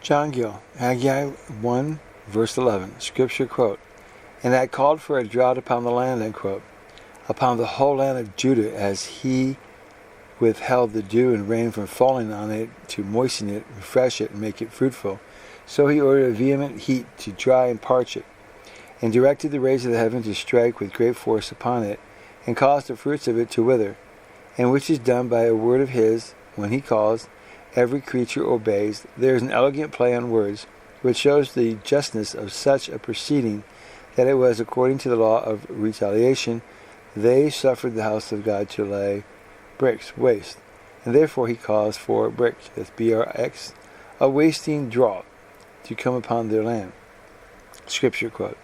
John Gill, Haggai 1, verse 11, Scripture quote, "And I called for a drought upon the land," unquote, upon the whole land of Judah, as he withheld the dew and rain from falling on it to moisten it, refresh it, and make it fruitful. So he ordered a vehement heat to dry and parch it, and directed the rays of the heaven to strike with great force upon it, and caused the fruits of it to wither, and which is done by a word of his. When he calls, every creature obeys. There is an elegant play on words, which shows the justness of such a proceeding, that it was according to the law of retaliation. They suffered the house of God to lay bricks waste, and therefore he calls for bricks, that's BRX, a wasting drought, to come upon their land. Scripture quote,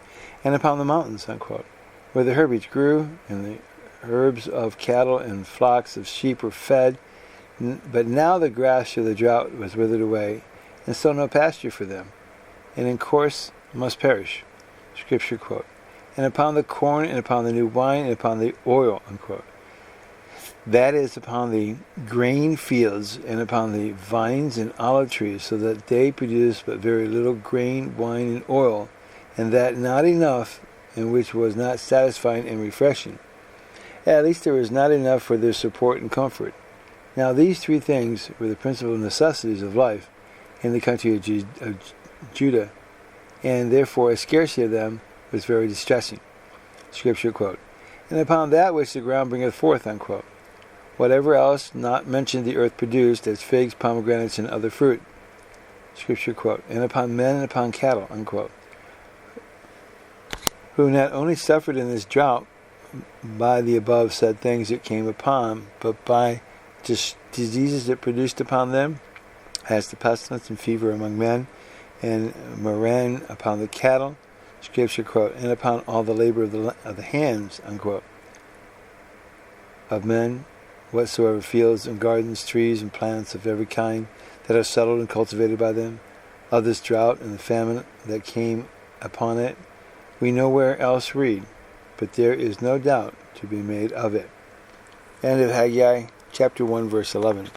"And upon the mountains," unquote, where the herbage grew, and the herbs of cattle and flocks of sheep were fed. But now the grass of the drought was withered away, and so no pasture for them, and in course must perish. Scripture quote, "And upon the corn, and upon the new wine, and upon the oil," unquote. That is, upon the grain fields, and upon the vines and olive trees, so that they produce but very little grain, wine, and oil, and that not enough, and which was not satisfying and refreshing. At least there was not enough for their support and comfort. Now these three things were the principal necessities of life in the country of Judah, and therefore a scarcity of them was very distressing. Scripture quote, "And upon that which the ground bringeth forth," unquote. Whatever else not mentioned the earth produced, as figs, pomegranates, and other fruit. Scripture quote, "And upon men and upon cattle," unquote, who not only suffered in this drought by the above said things it came upon, but by diseases it produced upon them, as the pestilence and fever among men, and murrain upon the cattle. Scripture quote, "And upon all the labor of the hands," unquote, of men, whatsoever fields and gardens, trees and plants of every kind that are settled and cultivated by them, of this drought and the famine that came upon it, we nowhere else read, but there is no doubt to be made of it." End of Haggai, chapter 1, verse 11.